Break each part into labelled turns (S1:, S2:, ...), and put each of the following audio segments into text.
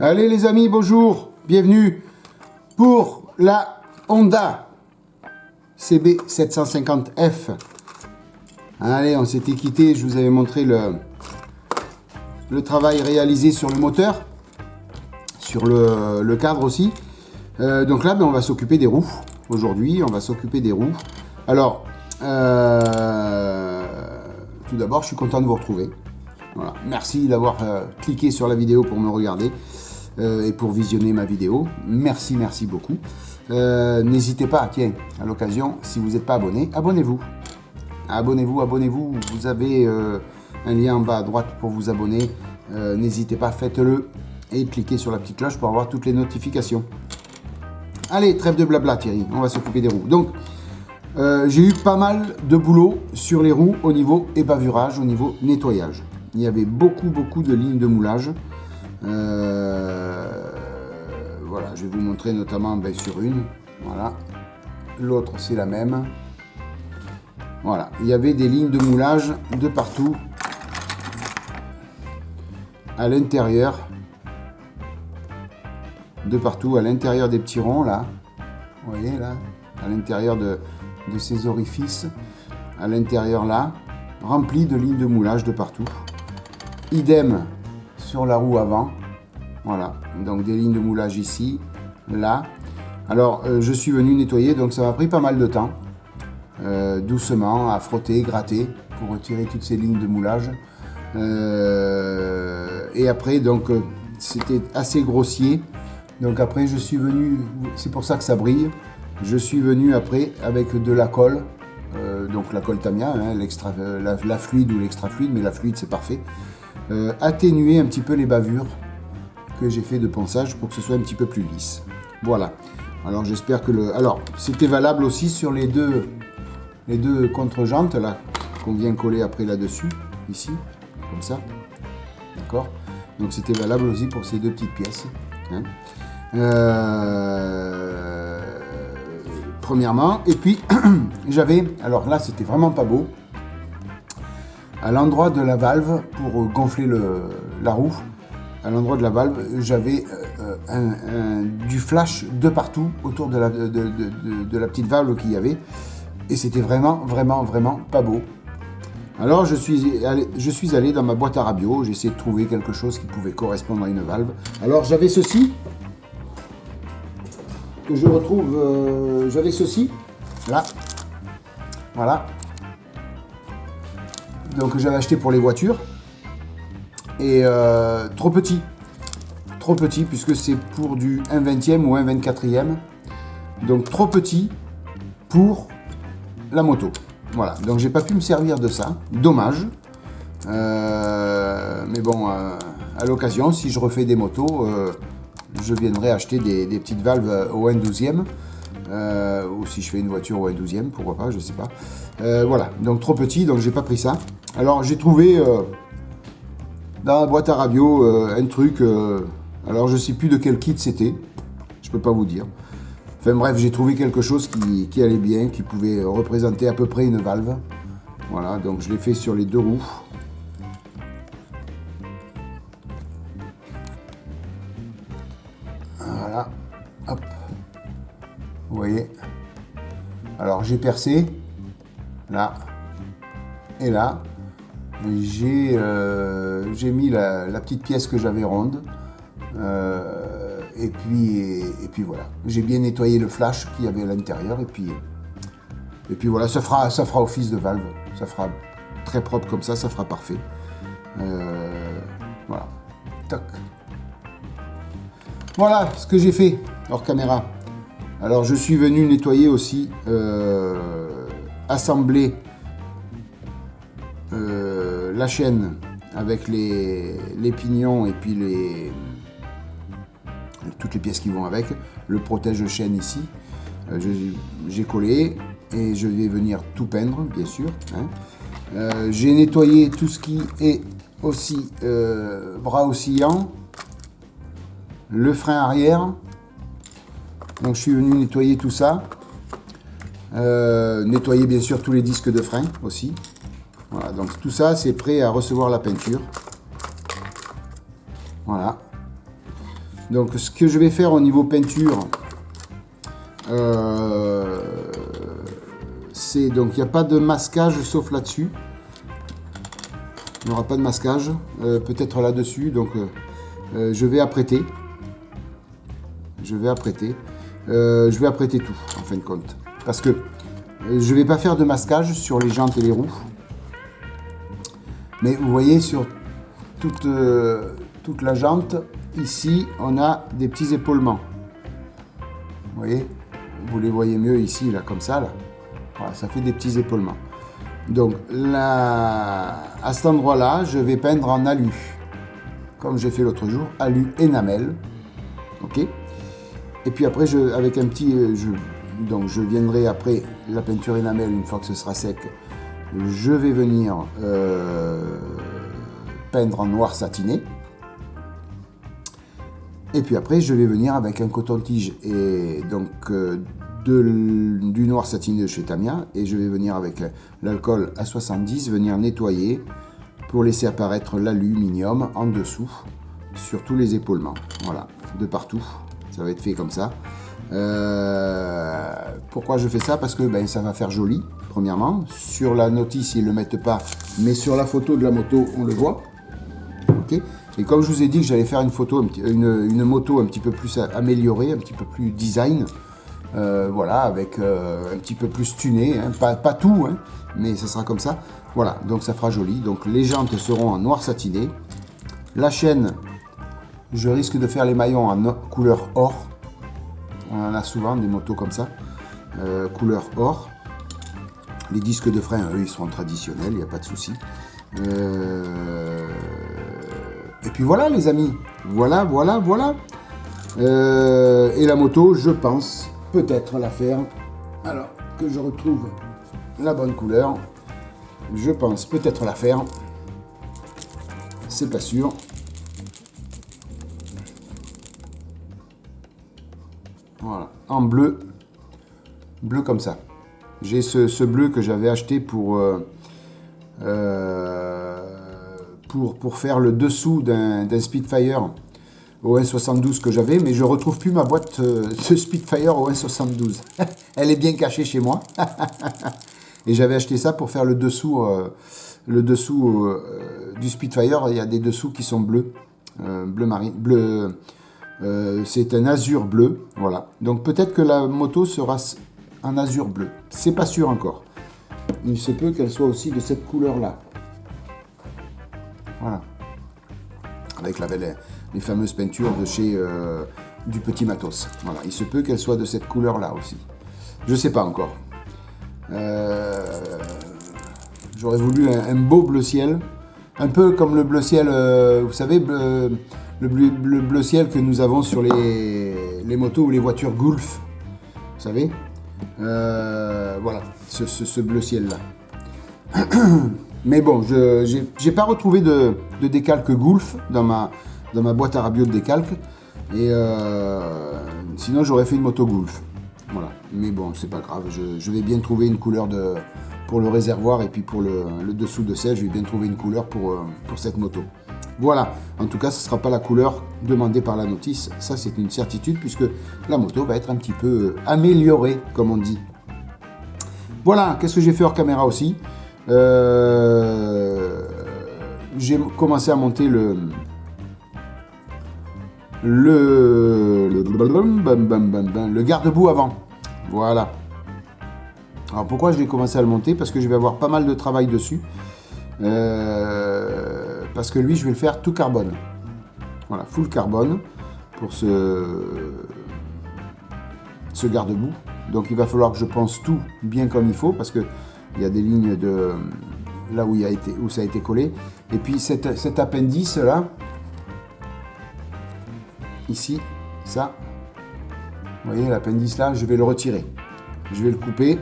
S1: Allez les amis, bonjour, bienvenue pour la Honda CB 750F. Allez, on s'était quitté, je vous avais montré le travail réalisé sur le moteur, sur le cadre aussi. Donc là, on va s'occuper des roues. Aujourd'hui, on va s'occuper des roues. Alors, tout d'abord, je suis content de vous retrouver. Voilà. Merci d'avoir cliqué sur la vidéo pour me regarder et pour visionner ma vidéo. Merci beaucoup. N'hésitez pas, tiens, à l'occasion, si vous n'êtes pas abonné, abonnez-vous. Abonnez-vous. Vous avez un lien en bas à droite pour vous abonner. N'hésitez pas, faites-le et cliquez sur la petite cloche pour avoir toutes les notifications. Allez, trêve de blabla Thierry, on va s'occuper des roues. Donc, j'ai eu pas mal de boulot sur les roues au niveau ébavurage, au niveau nettoyage. Il y avait beaucoup de lignes de moulage. Voilà, je vais vous montrer notamment sur une. Voilà. L'autre, c'est la même. Voilà, il y avait des lignes de moulage de partout. À l'intérieur. De partout, à l'intérieur des petits ronds, là. Vous voyez, là. À l'intérieur de ces orifices. À l'intérieur, là. Rempli de lignes de moulage de partout. Idem sur la roue avant. Voilà, donc des lignes de moulage ici, là. Alors, je suis venu nettoyer, donc ça m'a pris pas mal de temps. Doucement, à frotter, gratter, pour retirer toutes ces lignes de moulage. Et après, donc, c'était assez grossier. Donc après, je suis venu, c'est pour ça que ça brille. Je suis venu après avec de la colle. Donc la colle Tamiya, hein, la fluide ou l'extra fluide, mais la fluide c'est parfait. Atténuer un petit peu les bavures que j'ai fait de ponçage pour que ce soit un petit peu plus lisse. Voilà. Alors j'espère que alors c'était valable aussi sur les deux contre-jantes là qu'on vient coller après là-dessus, ici, comme ça. D'accord. Donc c'était valable aussi pour ces deux petites pièces. Hein. Premièrement, et puis j'avais, alors là c'était vraiment pas beau. À l'endroit de la valve, pour gonfler la roue, à l'endroit de la valve, j'avais du flash de partout autour de la petite valve qu'il y avait. Et c'était vraiment pas beau. Alors je suis allé dans ma boîte à radio, j'ai essayé de trouver quelque chose qui pouvait correspondre à une valve. Alors j'avais ceci, que je retrouve, j'avais ceci, là, voilà. Donc j'avais acheté pour les voitures et trop petit puisque c'est pour du 1/20e ou 1/24e, donc trop petit pour la moto. Voilà, donc j'ai pas pu me servir de ça, dommage, mais bon, à l'occasion, si je refais des motos, je viendrai acheter des petites valves au 1/12e. Ou si je fais une voiture au 1/12e, pourquoi pas, je sais pas. Voilà, donc trop petit, donc j'ai pas pris ça. Alors j'ai trouvé dans la boîte à radio un truc, alors je sais plus de quel kit c'était, je peux pas vous dire. Enfin bref, j'ai trouvé quelque chose qui allait bien, qui pouvait représenter à peu près une valve. Voilà, donc je l'ai fait sur les deux roues. Voilà, hop. Vous voyez, alors j'ai percé là et là, j'ai mis la petite pièce que j'avais ronde, et puis voilà, j'ai bien nettoyé le flash qu'il y avait à l'intérieur, et puis voilà, ça fera office de valve, ça fera très propre comme ça fera parfait. Voilà, toc. Voilà ce que j'ai fait hors caméra. Alors je suis venu nettoyer aussi, assembler la chaîne avec les pignons et puis toutes les pièces qui vont avec, le protège-chaîne ici. J'ai collé et je vais venir tout peindre, bien sûr. Hein. J'ai nettoyé tout ce qui est aussi bras oscillants, le frein arrière. Donc je suis venu nettoyer tout ça, nettoyer bien sûr tous les disques de frein aussi. Voilà, donc tout ça c'est prêt à recevoir la peinture. Voilà. Donc ce que je vais faire au niveau peinture, c'est donc il n'y a pas de masquage sauf là-dessus. Il n'y aura pas de masquage, peut-être là-dessus, donc je vais apprêter. Je vais apprêter tout en fin de compte. Parce que je ne vais pas faire de masquage sur les jantes et les roues. Mais vous voyez sur toute la jante, ici on a des petits épaulements. Vous voyez, vous les voyez mieux ici, là, comme ça, là. Voilà, ça fait des petits épaulements. Donc là, à cet endroit-là, je vais peindre en alu, comme j'ai fait l'autre jour, alu énamel, ok. Et puis après, avec un petit, donc je viendrai après la peinture énamel une fois que ce sera sec. Je vais venir peindre en noir satiné. Et puis après, je vais venir avec un coton-tige et donc du noir satiné de chez Tamiya, et je vais venir avec l'alcool à 70, venir nettoyer pour laisser apparaître l'aluminium en dessous sur tous les épaulements, voilà, de partout, ça va être fait comme ça. Pourquoi je fais ça? Parce que ben, ça va faire joli, premièrement, sur la notice ils ne le mettent pas, mais sur la photo de la moto on le voit, ok. Et comme je vous ai dit que j'allais faire une moto un petit peu plus améliorée, un petit peu plus design, voilà, avec un petit peu plus tuné, hein, pas tout, hein, mais ça sera comme ça. Voilà, donc ça fera joli. Donc les jantes seront en noir satiné. La chaîne, je risque de faire les maillons en couleur or. On en a souvent des motos comme ça, couleur or. Les disques de frein, eux, ils seront traditionnels, il n'y a pas de souci. Et puis voilà les amis, voilà. Et la moto, je pense peut-être la faire, alors que je retrouve la bonne couleur, je pense peut-être la faire, c'est pas sûr. Voilà, en bleu comme ça. J'ai ce bleu que j'avais acheté pour faire le dessous d'un Spitfire au 1.72 que j'avais, mais je retrouve plus ma boîte de Spitfire au 1.72. Elle est bien cachée chez moi. Et j'avais acheté ça pour faire le dessous du Spitfire. Il y a des dessous qui sont bleus, bleu marine, bleu. C'est un azur bleu, voilà. Donc peut-être que la moto sera un azur bleu. C'est pas sûr encore. Il se peut qu'elle soit aussi de cette couleur-là. Voilà. Avec les fameuses peintures de chez du Petit Matos. Voilà. Il se peut qu'elle soit de cette couleur-là aussi. Je sais pas encore. J'aurais voulu un beau bleu ciel. Un peu comme le bleu ciel, vous savez, le bleu ciel que nous avons sur les motos ou les voitures Golf. Vous savez, voilà, ce bleu ciel-là. Mais bon, j'ai pas retrouvé de décalque Golf dans ma boîte à rabio de décalque. Et sinon, j'aurais fait une moto Golf. Voilà. Mais bon, c'est pas grave. Je vais bien trouver une couleur pour le réservoir et puis pour le dessous de selle, je vais bien trouver une couleur pour cette moto. Voilà. En tout cas, ce ne sera pas la couleur demandée par la notice. Ça, c'est une certitude puisque la moto va être un petit peu améliorée, comme on dit. Voilà. Qu'est-ce que j'ai fait hors caméra aussi? J'ai commencé à monter le garde-boue avant. Voilà. Alors pourquoi je vais commencer à le monter? Parce que je vais avoir pas mal de travail dessus. Parce que lui, je vais le faire tout carbone. Voilà, full carbone pour ce garde-boue. Donc il va falloir que je pense tout bien comme il faut parce que il y a des lignes de là où ça a été collé. Et puis cet appendice là, ici, ça, vous voyez l'appendice là, je vais le retirer. Je vais le couper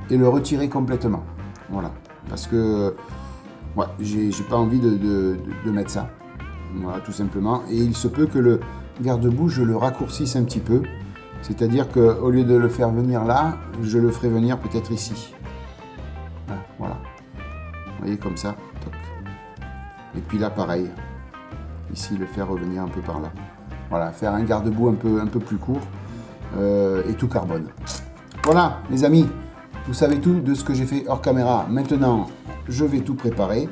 S1: et le retirer complètement. Voilà, parce que ouais, j'ai pas envie de mettre ça. Voilà, tout simplement. Et il se peut que le garde-boue, je le raccourcisse un petit peu. C'est-à-dire qu'au lieu de le faire venir là, je le ferai venir peut-être ici. Voilà. Vous voyez, comme ça. Toc. Et puis là, pareil. Ici, le faire revenir un peu par là. Voilà, faire un garde-boue un peu plus court et tout carbone. Voilà, les amis, vous savez tout de ce que j'ai fait hors caméra. Maintenant, je vais tout préparer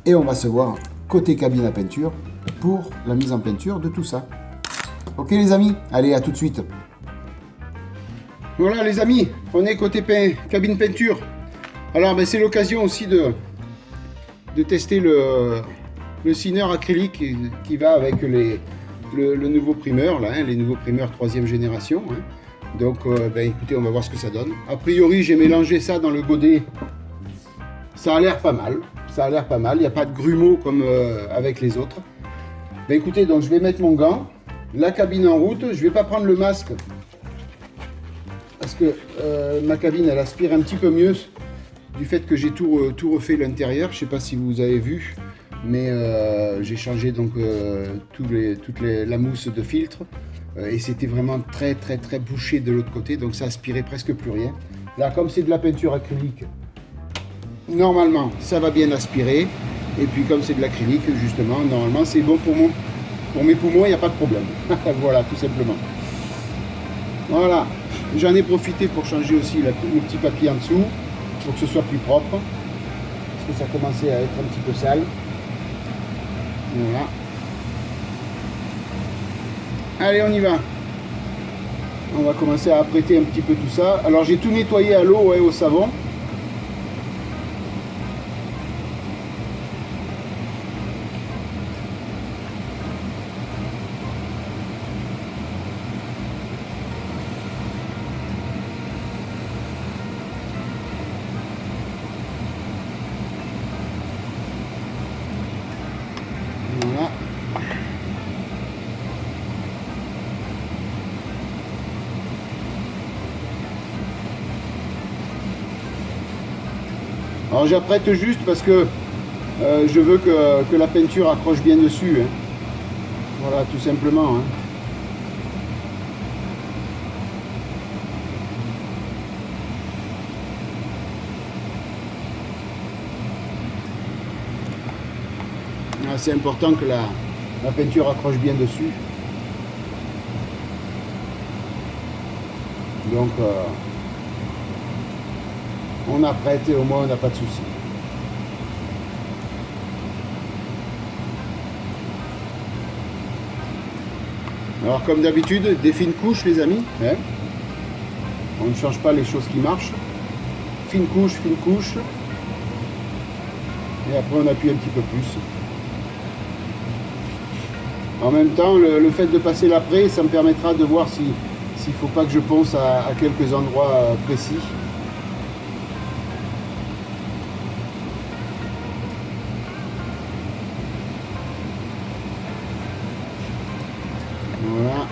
S1: et on va se voir côté cabine à peinture pour la mise en peinture de tout ça. Ok les amis, allez, à tout de suite. Voilà les amis, on est côté cabine peinture. Alors ben, c'est l'occasion aussi de tester le Sinner acrylique qui va avec le nouveau primeur, là, hein, les nouveaux primeurs 3e génération. Hein. Donc ben, écoutez, on va voir ce que ça donne. A priori j'ai mélangé ça dans le godet. Ça a l'air pas mal. Ça a l'air pas mal. Il n'y a pas de grumeaux comme avec les autres. Ben, écoutez, donc je vais mettre mon gant. La cabine en route. Je ne vais pas prendre le masque. Parce que ma cabine, elle aspire un petit peu mieux. Du fait que j'ai tout refait l'intérieur. Je ne sais pas si vous avez vu. Mais j'ai changé donc la mousse de filtre. Et c'était vraiment très bouché de l'autre côté. Donc ça aspirait presque plus rien. Là, comme c'est de la peinture acrylique, normalement, ça va bien aspirer. Et puis, comme c'est de l'acrylique, justement, normalement, c'est bon pour mes poumons, il n'y a pas de problème. Voilà, tout simplement. Voilà. J'en ai profité pour changer aussi le petit papier en dessous, pour que ce soit plus propre. Parce que ça commençait à être un petit peu sale. Voilà. Allez, on y va. On va commencer à apprêter un petit peu tout ça. Alors, j'ai tout nettoyé à l'eau et au savon. Voilà. Alors j'apprête juste parce que je veux que la peinture accroche bien dessus. Hein. Voilà, tout simplement. Hein. C'est important que la peinture accroche bien dessus. Donc on apprête et au moins on n'a pas de souci. Alors comme d'habitude, des fines couches les amis. Hein, on ne change pas les choses qui marchent. Fine couche, fine couche. Et après on appuie un petit peu plus. En même temps, le fait de passer l'après, ça me permettra de voir s'il ne faut pas que je ponce à quelques endroits précis. Voilà.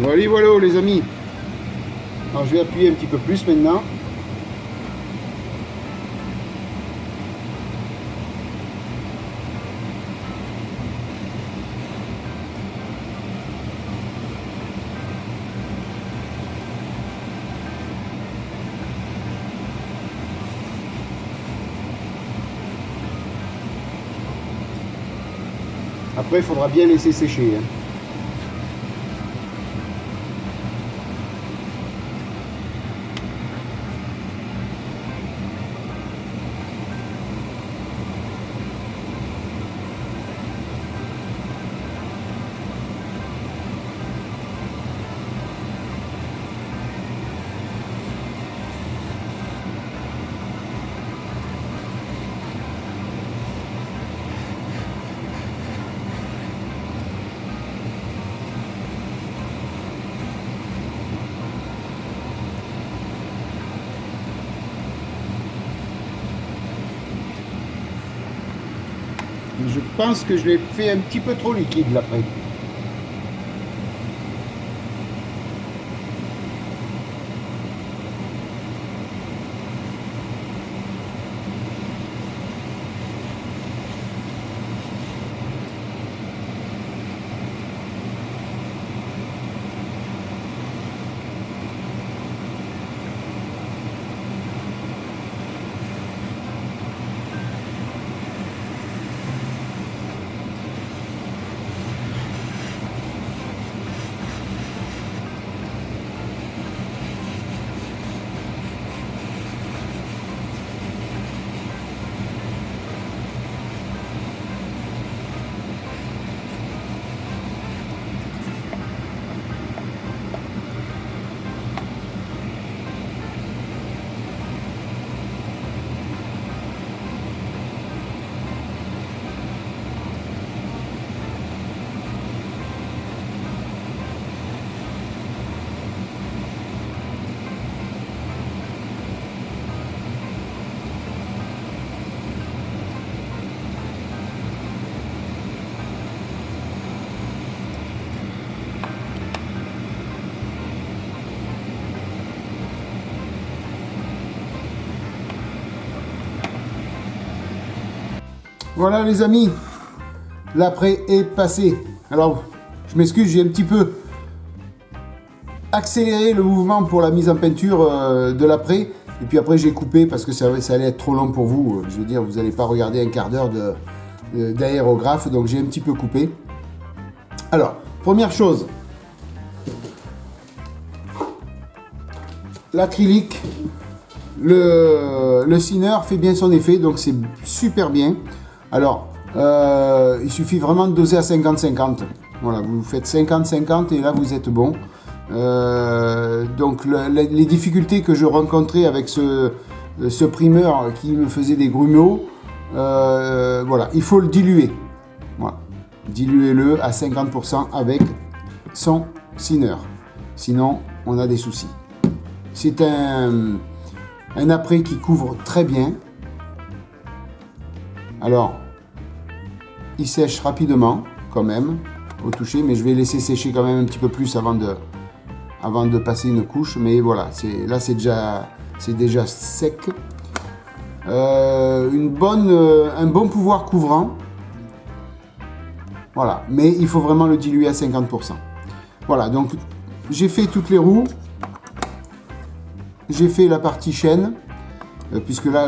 S1: Voilà, voilà les amis. Alors je vais appuyer un petit peu plus maintenant. Après, il faudra bien laisser sécher. Hein. Je pense que je l'ai fait un petit peu trop liquide l'après. Voilà les amis, l'après est passé. Alors, je m'excuse, j'ai un petit peu accéléré le mouvement pour la mise en peinture de l'après. Et puis après, j'ai coupé parce que ça allait être trop long pour vous. Je veux dire, vous n'allez pas regarder un quart d'heure d'aérographe. Donc, j'ai un petit peu coupé. Alors, première chose. L'acrylique, le thinner fait bien son effet. Donc, c'est super bien. Alors, il suffit vraiment de doser à 50-50. Voilà, vous faites 50-50 et là, vous êtes bon. Donc les difficultés que je rencontrais avec ce primeur qui me faisait des grumeaux, voilà, il faut le diluer. Voilà. Diluez-le à 50% avec son thinner. Sinon, on a des soucis. C'est un après qui couvre très bien. Alors, il sèche rapidement quand même au toucher, mais je vais laisser sécher quand même un petit peu plus avant de passer une couche. Mais voilà, là c'est déjà sec. Un bon pouvoir couvrant. Voilà, mais il faut vraiment le diluer à 50%. Voilà, donc j'ai fait toutes les roues. J'ai fait la partie chaîne. Puisque là,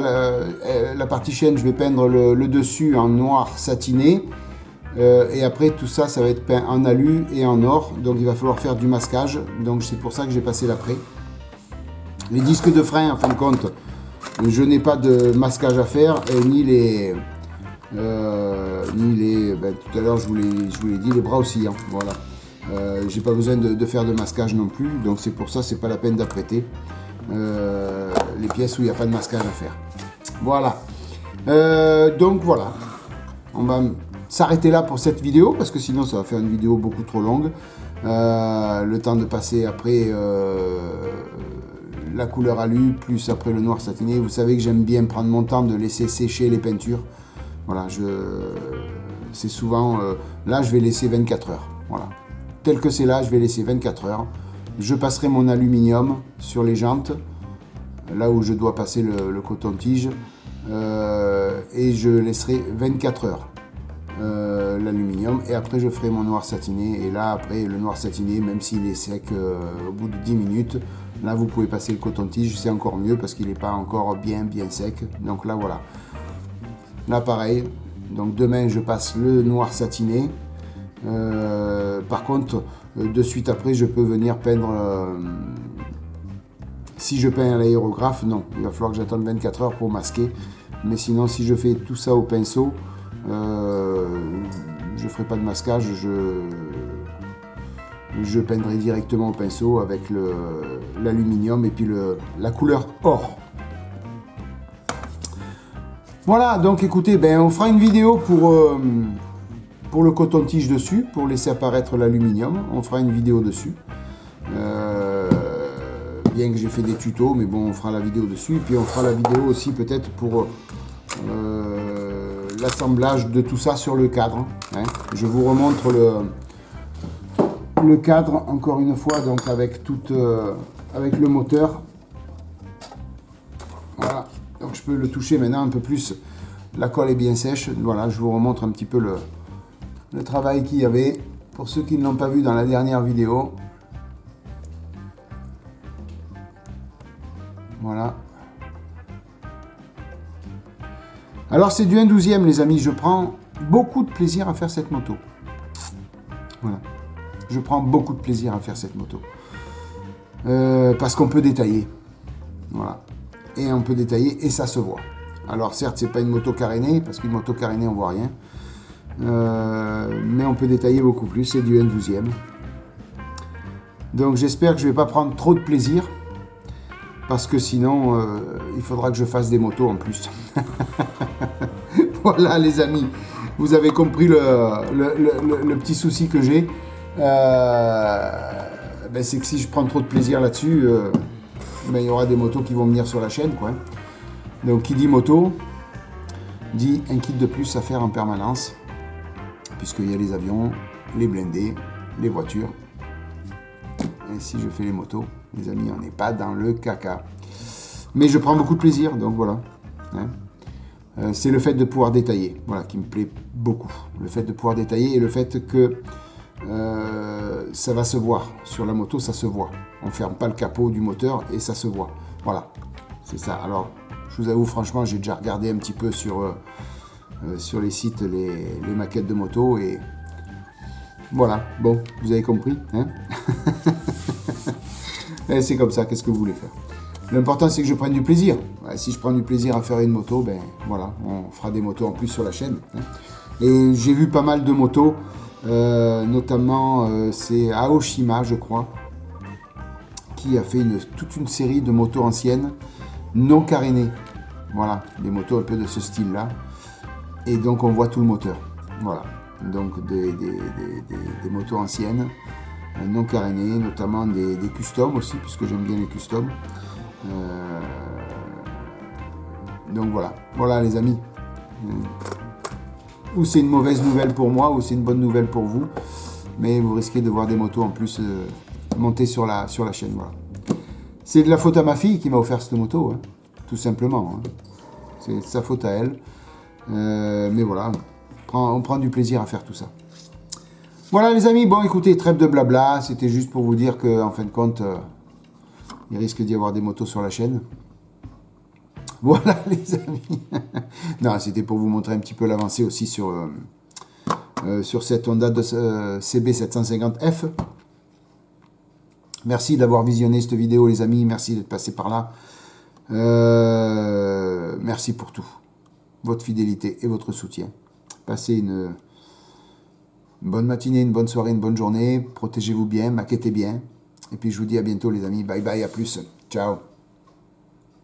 S1: la partie chaîne, je vais peindre le dessus en noir satiné. Et après, tout ça, ça va être peint en alu et en or. Donc, il va falloir faire du masquage. Donc, c'est pour ça que j'ai passé l'après. Les disques de frein, en fin de compte, je n'ai pas de masquage à faire. Ni les tout à l'heure, je vous l'ai dit, les bras aussi. Hein, voilà. J'ai pas besoin de faire de masquage non plus. Donc, c'est pour ça, c'est pas la peine d'apprêter. Les pièces où il n'y a pas de masquage à faire. Voilà. Donc voilà. On va s'arrêter là pour cette vidéo parce que sinon ça va faire une vidéo beaucoup trop longue. Le temps de passer après la couleur alu plus après le noir satiné. Vous savez que j'aime bien prendre mon temps de laisser sécher les peintures. Voilà. C'est souvent là je vais laisser 24 heures. Voilà. Tel que c'est là, je vais laisser 24 heures. Je passerai mon aluminium sur les jantes, là où je dois passer le coton-tige, et je laisserai 24 heures l'aluminium, et après je ferai mon noir satiné, et là après le noir satiné, même s'il est sec au bout de 10 minutes, là vous pouvez passer le coton-tige, c'est encore mieux parce qu'il n'est pas encore bien sec, donc là voilà. Là pareil, donc demain je passe le noir satiné. Par contre, de suite après, je peux venir peindre. Si je peins à l'aérographe, non, il va falloir que j'attende 24 heures pour masquer. Mais sinon, si je fais tout ça au pinceau, je ferai pas de masquage. Je peindrai directement au pinceau avec l'aluminium et puis la couleur or. Voilà, donc écoutez, on fera une vidéo pour le coton-tige dessus, pour laisser apparaître l'aluminium. On fera une vidéo dessus. Bien que j'ai fait des tutos, mais bon, on fera la vidéo dessus. Et puis on fera la vidéo aussi peut-être pour l'assemblage de tout ça sur le cadre. Hein. Je vous remontre le cadre, encore une fois, donc avec le moteur. Voilà, donc je peux le toucher maintenant un peu plus. La colle est bien sèche. Voilà, je vous remontre un petit peu le travail qu'il y avait. Pour ceux qui ne l'ont pas vu dans la dernière vidéo. Voilà. Alors c'est du 1/12e les amis. Je prends beaucoup de plaisir à faire cette moto. Voilà. Je prends beaucoup de plaisir à faire cette moto. Parce qu'on peut détailler. Voilà. Et on peut détailler et ça se voit. Alors certes c'est pas une moto carénée. Parce qu'une moto carénée on voit rien. Mais on peut détailler beaucoup plus, c'est du 1/12e. Donc j'espère que je vais pas prendre trop de plaisir parce que sinon il faudra que je fasse des motos en plus. Voilà les amis, vous avez compris le petit souci que j'ai. C'est que si je prends trop de plaisir là-dessus, il y aura des motos qui vont venir sur la chaîne, quoi. Donc qui dit moto dit un kit de plus à faire en permanence. Puisqu'il y a les avions, les blindés, les voitures. Et si je fais les motos, les amis, on n'est pas dans le caca. Mais je prends beaucoup de plaisir, donc voilà. Hein. c'est le fait de pouvoir détailler, voilà, qui me plaît beaucoup. Le fait de pouvoir détailler et le fait que ça va se voir. Sur la moto, ça se voit. On ferme pas le capot du moteur et ça se voit. Voilà, c'est ça. Alors, je vous avoue, franchement, j'ai déjà regardé un petit peu sur les sites les maquettes de moto et voilà. Bon, vous avez compris, hein. Et c'est comme ça, qu'est-ce que vous voulez faire? L'important, c'est que je prenne du plaisir. Si je prends du plaisir à faire une moto, ben voilà, on fera des motos en plus sur la chaîne, hein. Et j'ai vu pas mal de motos, notamment c'est Aoshima, je crois, qui a fait toute une série de motos anciennes non carénées. Voilà, des motos un peu de ce style-là. Et donc on voit tout le moteur. Voilà, donc des motos anciennes, non carénées, notamment des customs aussi, puisque j'aime bien les customs. Donc voilà les amis. Ou c'est une mauvaise nouvelle pour moi, ou c'est une bonne nouvelle pour vous. Mais vous risquez de voir des motos en plus monter sur la chaîne. Voilà. C'est de la faute à ma fille qui m'a offert cette moto, hein, tout simplement. Hein. C'est sa faute à elle. Mais voilà, on prend du plaisir à faire tout ça. Voilà les amis, bon écoutez, trêve de blabla. C'était juste pour vous dire qu'en fin de compte, il risque d'y avoir des motos sur la chaîne. Voilà les amis. Non, c'était pour vous montrer un petit peu l'avancée aussi sur cette Honda CB750F. Merci d'avoir visionné cette vidéo les amis, merci d'être passé par là. Merci pour tout. Votre fidélité et votre soutien. Passez une bonne matinée, une bonne soirée, une bonne journée. Protégez-vous bien, maquettez bien. Et puis je vous dis à bientôt les amis. Bye bye, à plus. Ciao.